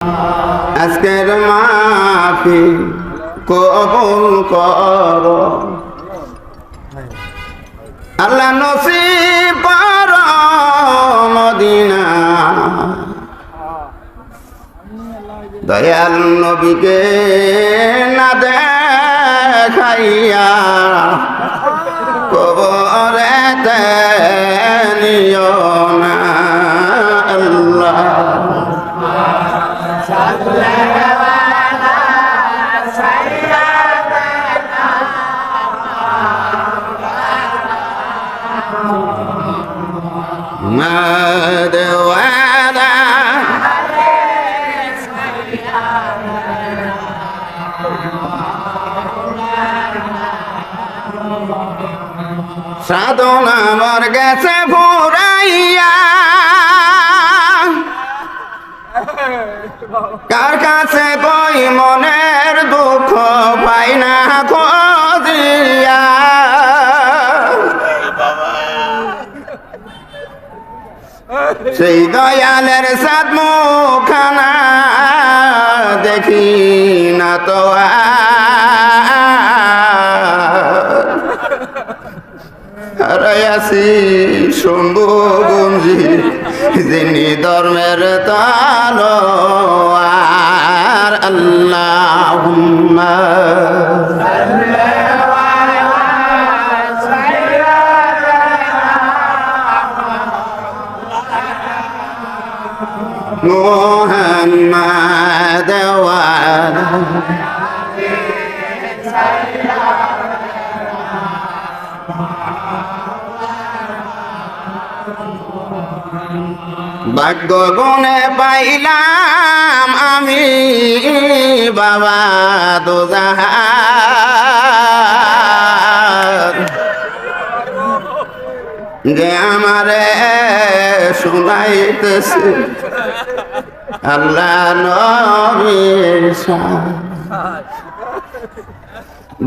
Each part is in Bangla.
আজকের মাহফিল কবুল করো আল্লাহ, নসিব করো মদিনা। দয়াল নবীকে না দেখাইয়া কবরেতে নিও না আল্লাহ। মদওয়ালা সাধনা মর গেছে ফুরাইয়া, কার কাছে কই মনের দুঃখ পাই না খোঁজিয়া। সেই দয়ালের সাত মুখানা দেখি না তো হারাইয়াছি শম্ভু গঞ্জি, যিনি ধর্মের তলোয়ার। আল্লাহুম্মা মুহাম্মাদ ওয়া ভাগ্য গুণে পাইলাম আমি বাবা দোজাহার, যে আমারে শুনাইতেছে আল্লাহ নবীর শান।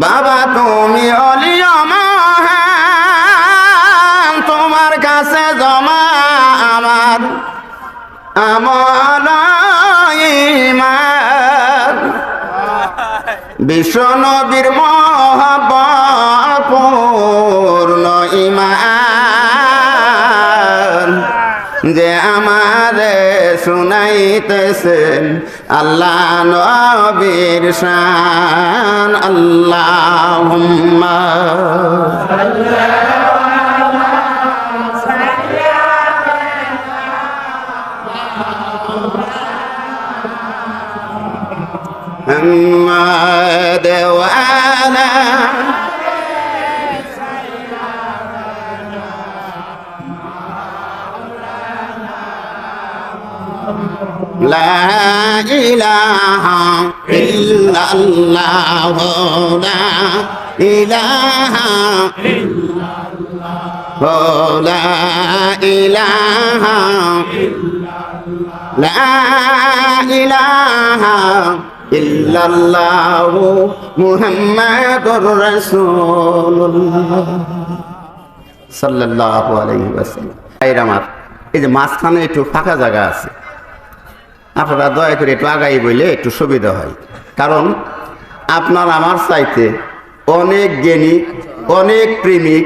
বাবা তুমি অলিয় মহান, তোমার কাছে জমা আমার আমল ঈমান। বিশ্ব নবীর মহব্বত পূর্ণ ঈমান, যে আমারে শুনাইতেছেন আল্লাহ নবীর শান। আল্লাহুম্মা মুহাম্মাদ ওয়া আলা লা ইলাহা ইল্লাল্লাহ, লা ইলাহা ইল্লাল্লাহ, লা ইলাহা লা ইলাহা ইল্লাল্লাহ মুহাম্মাদুর রাসূলুল্লাহ সাল্লাল্লাহু আলাইহি ওয়াসাল্লাম। আমার এই যে মাঝখানে একটু ফাঁকা জায়গা আছে, আপনারা দয়া করে একটু আগাই বলে একটু সুবিধা হয়। কারণ আপনার আমার চাইতে অনেক জ্ঞানী, অনেক প্রেমিক,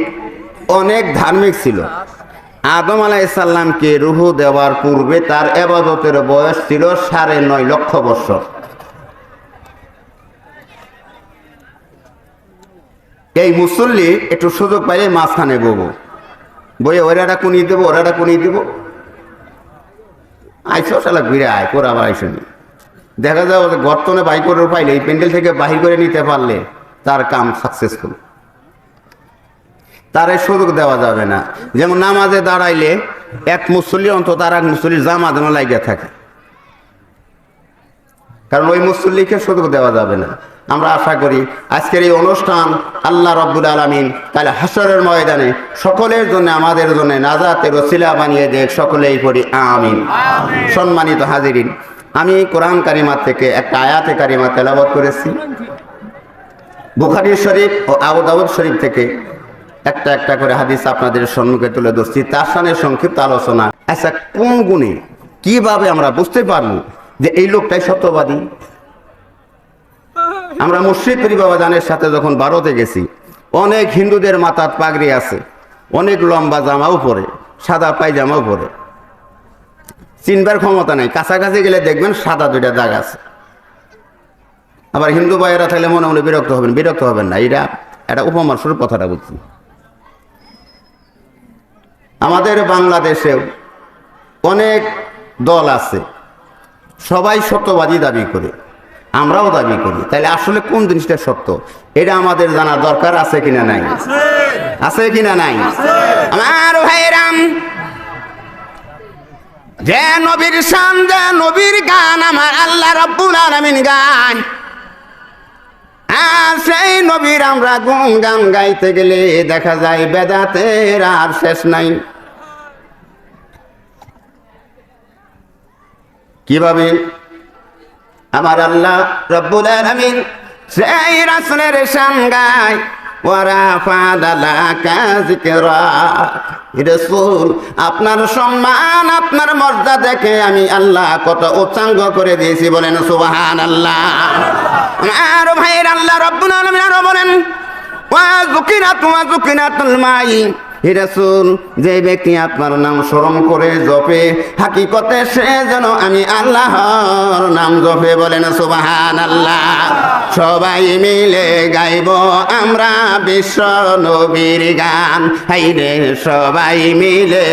অনেক ধার্মিক ছিল। আদম আলাইহিস সালামকে রূহ দেওয়ার পূর্বে তার ইবাদতের বয়স ছিল 9.5 লক্ষ বছর। এই মুসল্লি একটু সুযোগ পাইলে মাঝখানে বইয়ে ওরাটা কুনি দেবো, ওরাটা কুনি দেবো, আইসো শালা ঘুরে আয় করে আবার আইসনি। দেখা যায় গর্তনে বাই করে পাইলে এই প্যান্ডেল থেকে বাহির করে নিতে পারলে তার কাম সাকসেসফুল। তার এই সুযোগ দেওয়া যাবে না। যেমন নামাজে দাঁড়াইলে এক মুসল্লি অন্তত আর এক মুসল্লির জামা যেন লাগিয়ে থাকে, কারণ ওই মুসল্লিকে সুযোগ দেওয়া যাবে না। আমরা আশা করি আজকের এই অনুষ্ঠান আল্লাহ রাব্বুল আলামিন কাল হাসরের ময়দানে সকলের জন্য, আমাদের জন্য নাজাতের ওসিলা বানিয়ে দেখ, সকলেই পড়ি আমিন। সম্মানিত হাজিরিন, আমি কোরআন কারিমা থেকে একটা আয়াতে কারিমা তেলাওয়াত করেছি। বুখারী শরীফ ও আবু দাউদ শরীফ থেকে একটা একটা করে হাদিস আপনাদের সম্মুখে তুলে ধরছি, তার সামনে সংক্ষিপ্ত আলোচনা। আচ্ছা, কোন গুণে কিভাবে আমরা বুঝতে পারবো যে এই লোকটাই সত্যবাদী। আমরা মুর্শিদ পীর বাবা জানের সাথে যখন ভারতে গেছি, অনেক হিন্দুদের মাথার পাগড়ি আছে, অনেক লম্বা জামাও পরে, সাদা পায়জামাও পরে, চিনবার ক্ষমতা নেই, কাছাকাছি গেলে দেখবেন সাদা দুইটা দাগ আছে। আবার হিন্দু ভাইয়েরা থাকলে মনে মনে বিরক্ত হবেন না, এটা উপমার স্বরূপ কথাটা বলছি। আমাদের বাংলাদেশেও অনেক দল আছে, সবাই সত্যবাদী দাবি করে, আমরাও দাবি করি। তাহলে আসলে কোন জিনিসটা সত্য এটা আমাদের জানা দরকার আছে কিনা নাই? আছে কিনা নাই? আমার ভাইরাম, যে নবীর শান, যে নবীর গান আমার আল্লাহ রাব্বুল আলামিন গান, আর সেই নবীর আমরা গুণগান গাইতে গেলে দেখা যায় বেদাতের আর শেষ নাই। কিভাবে? আমার আল্লাহ রাব্বুল আলামিন সেই রাসূলের শান গায়, রাসূল আপনার সম্মান, আপনার মর্যাদা দেখে আমি আল্লাহ কত উচ্চাঙ্গ করে দিয়েছি, বলেন সুবহানাল্লাহ। আর ভাইয়ের আল্লাহ রাব্বুল আলামিন আরো বলেন, ওয়া যুকিরাতুল মাই, হে রাসূল যে ব্যক্তি আপনার নাম স্মরণ করে জপে, হাকিকতে সে যেন আমি আল্লাহর নাম জপে, বলেন সুবহানাল্লাহ। সবাই মিলে গাইব আমরা বিশ্ব নবীর গান, হাইরে সবাই মিলে,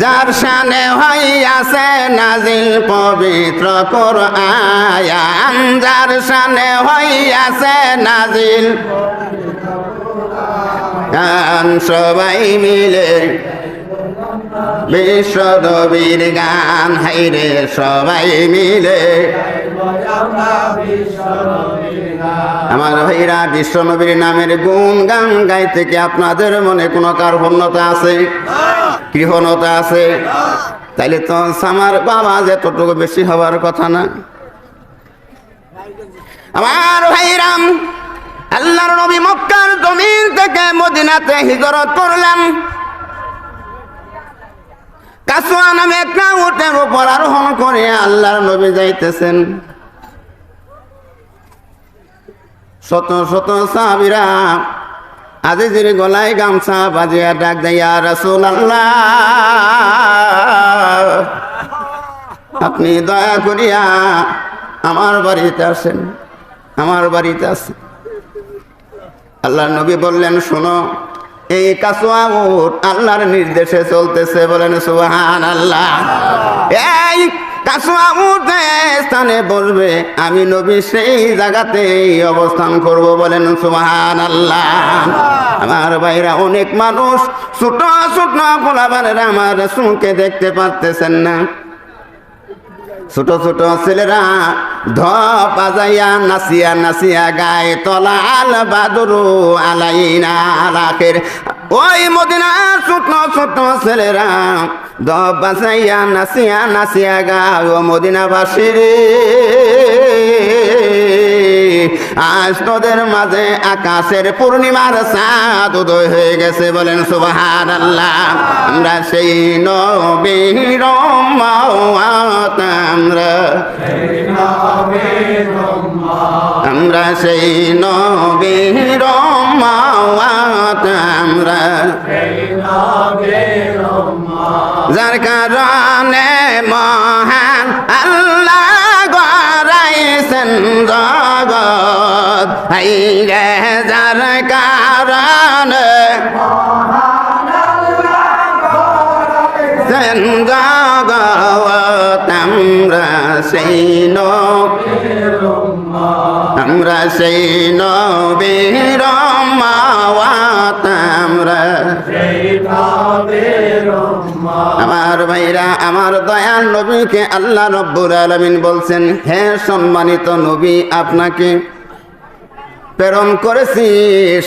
যার শানে হইয়াছে নাজিল পবিত্র কোরআন, যার শানে হইয়াছে নাজিল গান, সবাই মিলে বিশ্ব নবীর গান, হাইরে সবাই মিলে। আমার ভাইরা, বিশ্ব নবীর নামের গুণ গান গাইতে কি আপনাদের মনে কোনো কার্পণ্যতা আছে, কৃপণতা আছে? তাইলে তো আমার বাবা যতটুকু বেশি হওয়ার কথা না। আমার ভাইরাম, আল্লাহর নবী মক্কার জমিন থেকে মদিনাতে হিজরত করলেন। কাসওয়া নামে একটা উটের উপর আরোহণ করে আল্লাহর নবী যাইতেছেন। শত শত সাহাবীরা আজিজের গলায় গামছা বাজিয়া ডাক দেয়, ইয়া রাসূলুল্লাহ, আপনি দয়া করিয়া আমার বাড়িতে আসেন, আমার বাড়িতে আসেন। আল্লাহর নবী বললেন, শোনো, এই কাসওয়া উট আল্লাহর নির্দেশে চলতেছে, বলেন সুবহানাল্লাহ। এই কাসওয়া উট স্থানে বসবে, আমি নবী সেই জায়গাতে অবস্থান করব, বলেন সুবহানাল্লাহ। আমার ভাইরা, অনেক মানুষ ছোট ছোট পোলাপানেরা আমার রাসূলকে দেখতে পারতেছেন না। ছোট ছোট ছেলেরা ধপ বাজাইয়া নাচিয়া নাচিয়া গায়ে তলাল বাদরু আলাইনা আলাখের, ওই মদিনার ছোট ছোট ছেলেরা ধপ বাজাইয়া নাচিয়া নাচিয়া গায়, ও মদিনাবাসীর আজ তোদের মাঝে আকাশের পূর্ণিমার চাঁদ উদয় হয়ে গেছে, বলেন সুবহানাল্লাহ। আমরা সেই নবীর উম্মত, আমরা সেই নবীর উম্মত, আমরা যার কারণে মহান আল্লাহ গড়াইছেন জগৎ, হাইরে যার কারণে জগৎ, আমরা সেই নবীর উম্মত, আমরা সেই নবীর উম্মত, আমরা সেই নবীর উম্মত। আমার ভাইরা, আমার দয়াল নবীকে আল্লাহ রাব্বুল আলামিন বলছেন, হে সম্মানিত নবী, আপনাকে প্রেরণ করেছি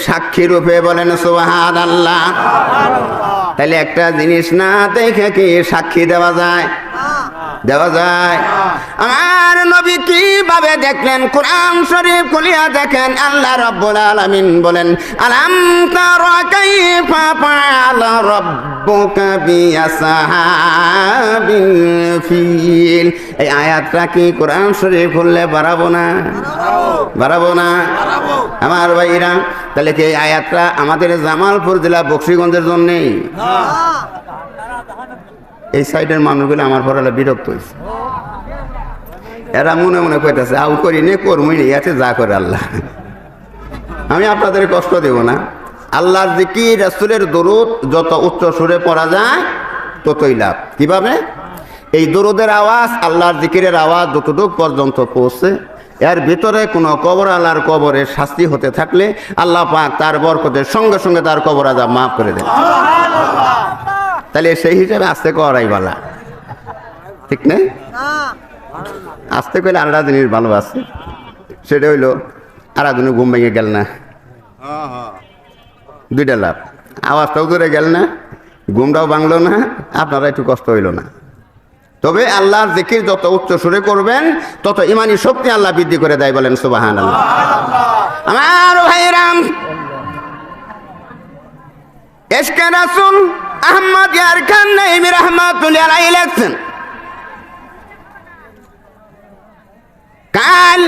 সাক্ষী রূপে, বলেন সুবহানাল্লাহ। তাহলে একটা জিনিস না দেখে কি সাক্ষী দেওয়া যায়? দেওয়া যায়? আমার নবী কিভাবে দেখলেন? কোরআন শরীফ খুলিয়া দেখেন, আল্লাহ রাব্বুল আলামিন বলেন, আলাম তারা কাইফা ফাআলা রাব্বুকা বিআসহাবিল ফিল। এই আয়াতটা কি কোরআন শরীফ খুললে বাড়াবো না? বাড়াবো না? আমার ভাইরা, তাহলে কি এই আয়াতটা আমাদের জামালপুর জেলা বকশীগঞ্জের জন্যেই? এই সাইডের মানুষগুলো আমার পড়ালে বিরক্ত হয়েছে। এরা মনে মনে কইতেছে আউ করি নে কর্মই নেই আছে, যা করে আল্লাহ। আমি আপনাদের কষ্ট দেব না। আল্লাহর জিকির, রাসূলের দরুদ যত উচ্চ সুরে পড়া যায় ততই লাভ। কিভাবে? এই দরুদের আওয়াজ, আল্লাহর জিকিরের আওয়াজ যতটুক পর্যন্ত পৌঁছে, এর ভিতরে কোনো কবর আল্লাহর কবরের শাস্তি হতে থাকলে আল্লাহ পাক তার বরকতের সঙ্গে সঙ্গে তার কবর আযাব মাফ করে দেন। তাহলে সেই হিসাবে আস্তে করাই বালা, ঠিক না? আস্তে কইলে আলাদা জিনিস ভালো আছে, সেটা হইলো আরাধনে ঘুম ভেঙে গেল না, দুইটা লাভ। আওয়াজটাও ধরে গেল না, ঘুমটাও ভাঙলো না, আপনারা একটু কষ্ট হইল না। তবে আল্লাহর জিকির যত উচ্চ সুরে করবেন তত ইমানি শক্তি আল্লাহ বৃদ্ধি করে দেয়। বলেন সুবহানাল্লাহ। আমার ভাইরাম, ইশকে রাসূল আহমদ ইয়ার খান নাইমি রাহমাতুল্লাহি আলাইহি লেখছেন, কাল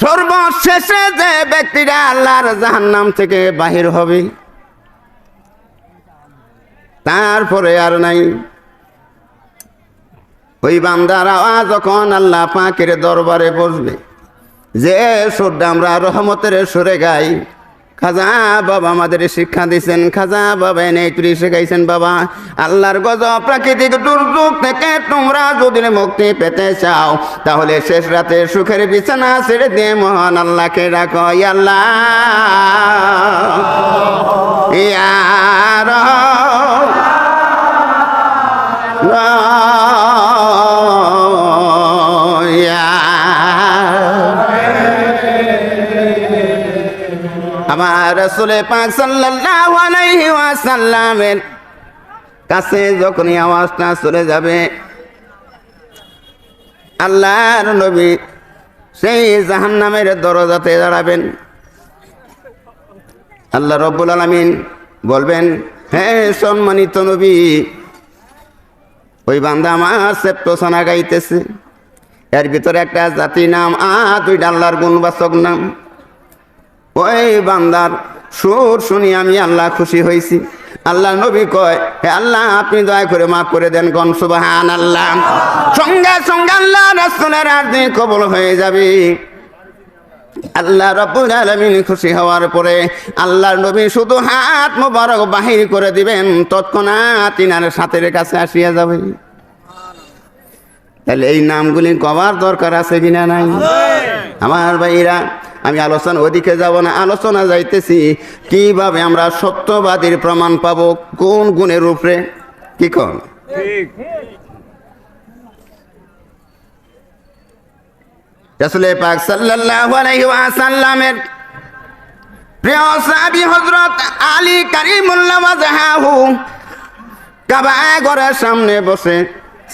সর্বশেষে যে ব্যক্তিরা আল্লাহর জাহান্নাম থেকে বাহির হবে তারপরে আর নাই। ওই বান্দার আওয়াজ যখন আল্লাহ পাকের দরবারে বসবে, যে সুরটা আমরা রহমতের সুরে গাই, খাজা বাবা আমাদের শিক্ষা দিয়েছেন, খাজা বাবা এনে তুই শেখাইছেন, বাবা আল্লাহর গজব প্রাকৃতিক দুর্যোগ থেকে তোমরা যদি মুক্তি পেতে চাও তাহলে শেষ রাতে সুখের বিছানা ছেড়ে দিয়ে মহান আল্লাহকে ডাকো, ইয়া আল্লাহ ইয়া আমার রাসূল পাক সাল্লাল্লাহু আলাইহি ওয়াসাল্লামের কাছে যখনই আওয়াজটা চলে যাবে, আল্লাহর নবী সেই জাহান্নামের দরজাতে দাঁড়াবেন। আল্লাহ রাব্বুল আলামিন বলবেন, হে সম্মানিত নবী, ওই বান্দা আমার সেপ্তসানা গাইতেছে, এর ভিতরে একটা জাতি নাম দুইটা আল্লাহর গুণবাচক নাম। ওই বান্দার সুর শুনি আমি আল্লাহ খুশি হয়েছি। আল্লাহ নবী কয়, হে আল্লাহ আপনি দয়া করে মাফ করে দেন, কোন সুবহানাল্লাহ। সঙ্গে সঙ্গে আল্লাহ রাসূলের আরজি কবুল হয়ে যাবে। আল্লাহ রাব্বুল আলামিন খুশি হওয়ার পরে আল্লাহর নবী শুধু হাত মোবারক বাহির করে দিবেন, তৎক্ষণাৎ তিনার সাথের কাছে আসিয়া যাবে। তাহলে এই নামগুলি কবার দরকার আছে কিনা নাই? আমার ভাইরা, আমি আলোচনা ওদিকে যাব না, আলোচনা যাইতেছি কিভাবে আমরা সত্যবাদীর প্রমাণ পাবো, কোন গুণের উপরে। কি কোন রাসূল পাক সাল্লাল্লাহু আলাইহি ওয়াসাল্লামের প্রিয় সাহাবী হযরত আলী কারিমুল্লাহ ওয়াজহাহু কাবা ঘরের সামনে বসে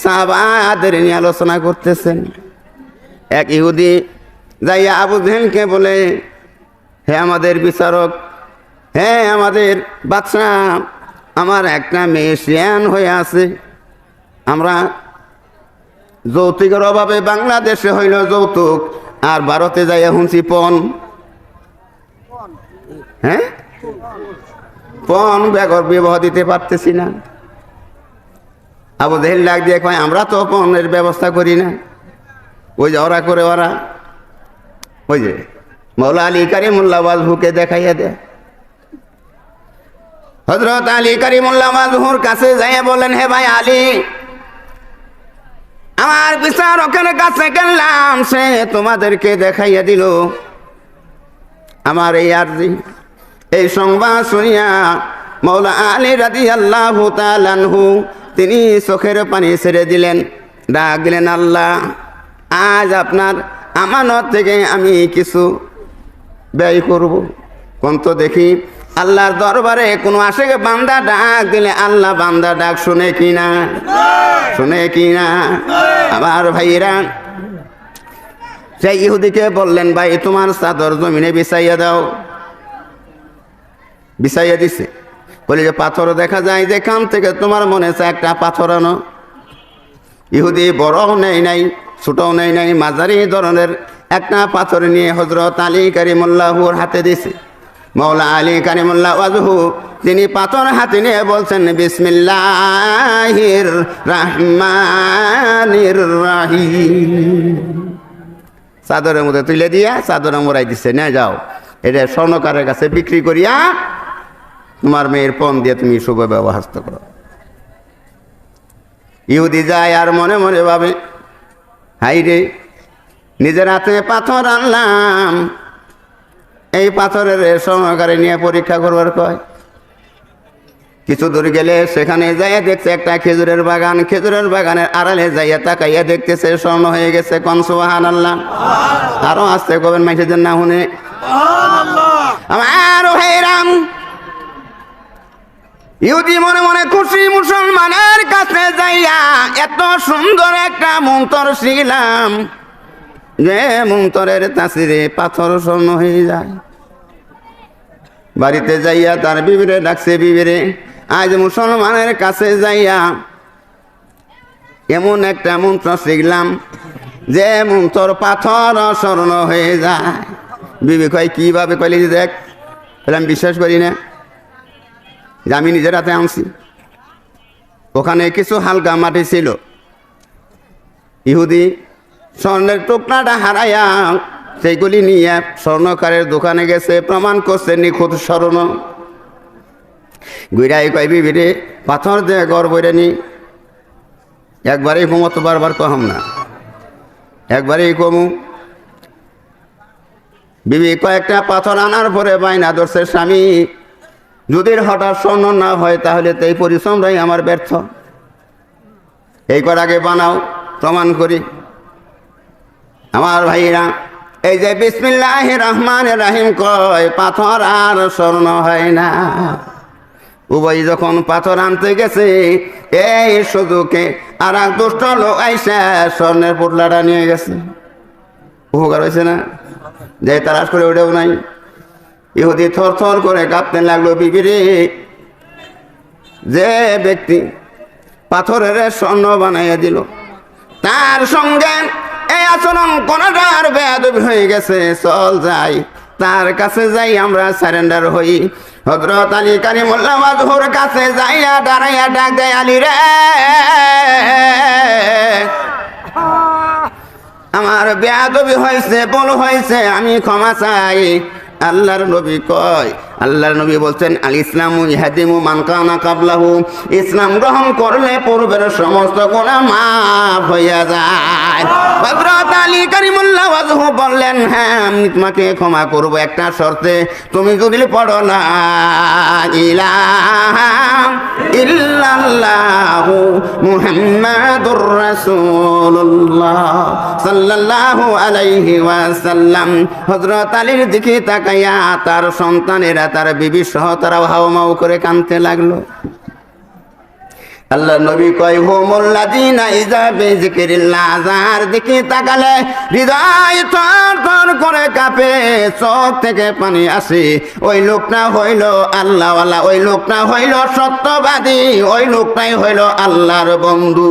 সাহাবাদের নিয়ে আলোচনা করতেছেন। এক ইহুদি যাইয়া আবু জেহেলকে বলে, হে আমাদের বিচারক, হে আমাদের বাদশা, আমার একটা মেয়ে শিয়ান হয়ে আছে, আমরা যৌতুকের অভাবে বাংলাদেশে হইল যৌতুক, আর ভারতে যাইয়া শুনছি পণ। হ্যাঁ, পণ বেগর বিবাহ দিতে পারতেছি না। আবু জেহেল ডাক দিয়ে কয়, আমরা তো পণের ব্যবস্থা করি না। ওই যে ওরা করে, ওরা ওই যে মৌলা আলী কারিমুল্লাহ ওয়াজহুকে দেখাইয়া দেয়। হযরত আলী কারিমুল্লাহ ওয়াজহুর কাছে যাইয়া বলেন, হে ভাই আলী, আমার বিচারকের কাছে গেলাম, সে তোমাদেরকে দেখাইয়া দিল আমার এই আরজি। এই সংবাদ শুনিয়া মৌলা আলী রাদিয়াল্লাহু তাআলা আনহু তিনি চোখের পানি ছেড়ে দিলেন, ডাক দিলেন, আল্লাহ আজ আপনার আমানত থেকে আমি কিছু ব্যয় করব। কোন তো দেখি আল্লাহর দরবারে কোনো আশেকে বান্দা ডাক দিলে আল্লাহ বান্দা ডাক শুনে কিনা? শুনে কিনা? আমার ভাইয়েরা, সেই ইহুদিকে বললেন, ভাই তোমার চাদর জমিনে বিছাইয়া দাও। বিছাইয়া দিছে। বলি যে পাথর দেখা যায়, যেখান থেকে তোমার মনে চায় একটা পাথর আনো। ইহুদি বড়ও নেই নাই, ছোটও নেই নাই, মাঝারি ধরনের একটা পাথর নিয়ে হযরত আলী কারিমুল্লাহুর হাতে দিছে। মৌলা আলী কারিমুল্লাহ ওয়াজহু তিনি পাথর হাতে নিয়ে বলছেন, বিসমিল্লাহির রহমানির রহিম। চাদরের মধ্যে তুলে দিয়া চাদর মোড়াই দিচ্ছে, না যাও, এটা স্বর্ণকারের কাছে বিক্রি করিয়া তোমার মেয়ের পণ দিয়ে তুমি শুভ ব্যবহার করো। ইহুদি যায় আর মনে মনে ভাবে, হাই রে, নিজের হাতে পাথর আনলাম, এই পাথরের স্বর্ণকারে নিয়ে পরীক্ষা করবার কয়। কিছু দূর গেলে সেখানে যাইয়া দেখছে একটা খেজুরের বাগান। খেজুরের বাগানের আড়ালে যাইয়া তাকাইয়া দেখতেছে স্বর্ণ হয়ে গেছে। কোন সুবহানাল্লাহ। আরো আসতে কবেন মাইসেদের না শুনে। আমার ভাইরাম, ইহুদি মনে মনে খুশি, মুসলমানের কাছে যাইয়া এত সুন্দর একটা মন্তর শিখলাম যে মন্তরের তাসিরে পাথর স্বর্ণ হয়ে যায়। বাড়িতে যাইয়া তার বিবিরে ডাকছে, বিবিরে আজ মুসলমানের কাছে যাইয়া এমন একটা মন্ত্র শিখলাম যে মন্তর পাথর স্বর্ণ হয়ে যায়। বিবি কয় কিভাবে? কইলি দেখ। আমি বিশ্বাস করি না, যে আমি নিজের হাতে আনছি। ওখানে কিছু হালকা মাটি ছিল। ইহুদি স্বর্ণের টুকরাটা হারাইয়া সেইগুলি নিয়ে স্বর্ণকারের দোকানে গেছে, প্রমাণ করছে নিখুঁত স্বর্ণ। গুইরাই কয়, বিবিরে পাথর দিয়ে গড় বইরে নি। একবারেই কমো, তো বারবার কম না, একবারেই কমু। বিবি কয়েকটা পাথর আনার পরে বাইনা ধরছে, স্বামী যদি হঠাৎ স্বর্ণ না হয় তাহলে তো এই পরিশ্রমটাই আমার ব্যর্থ। এই কর আগে বানাও, প্রমাণ করি। আমার ভাইরা, এই যে বিসমিল্লাহির রহমানির রহিম কয়, পাথর আর স্বর্ণ হয় না। উভয় যখন পাথর আনতে গেছে, এই সুযোগে আর এক দুষ্ট লোক আইসা স্বর্ণের পুটলাটা নিয়ে গেছে। উপকার হয়েছে না? যে তালাশ করে ওটাও নাই। ইহুদি থর থর করে কাঁপতে লাগলো, বিবিরে যে ব্যক্তি পাথরের স্বর্ণ বানাইয়া দিল তার সঙ্গে এই আচরণ কোনটার বেয়াদবি হয়ে গেছে। চল যাই, তার কাছে যাই, আমরা সারেন্ডার হই। হযরত আলী কারিমুল্লাহ ওয়াজহুর কাছে যাইয়া দাঁড়াইয়া ডাক দেয়, আলী রে, আমার বেয়াদবি হয়েছে, ভুল হয়েছে, আমি ক্ষমা চাই। আল্লাহর নবী কয়, আল্লাহর নবী বলছেন, আল ইসলামু ইয়াহদিমু মান কানা কাবলাহু, ইসলাম গ্রহণ করলে পূর্বের সমস্ত গুনাহ মাফ হইয়া যায়। হযরত আলী কারিমুল্লাহ ওয়াজহু বললেন, হ্যাঁ আমি তোমাকে ক্ষমা করব একটা শর্তে, তুমি যদি পড়ো লা ইলাহা ইল্লাল্লাহু মুহাম্মাদুর রাসূলুল্লাহ সাল্লাল্লাহু আলাইহি ওয়াসাল্লাম। হযরত আলীর দিকে তাকাইয়া তার সন্তানেরা, তার বিবি সহ তারা হাওমাও করে কাঁদতে লাগলো। আল্লাহ নবী কয়, হুমুল্লাযীনা ইযা বিযিকরিল্লাহ, যার দিকে তাকালে হৃদয় থর থর করে কাঁপে, চোখ থেকে পানি আসে, ওই লোকটা হইল আল্লাহওয়ালা, ওই লোকটা হইল সত্যবাদী, ওই লোকটাই হইল আল্লাহর বন্ধু।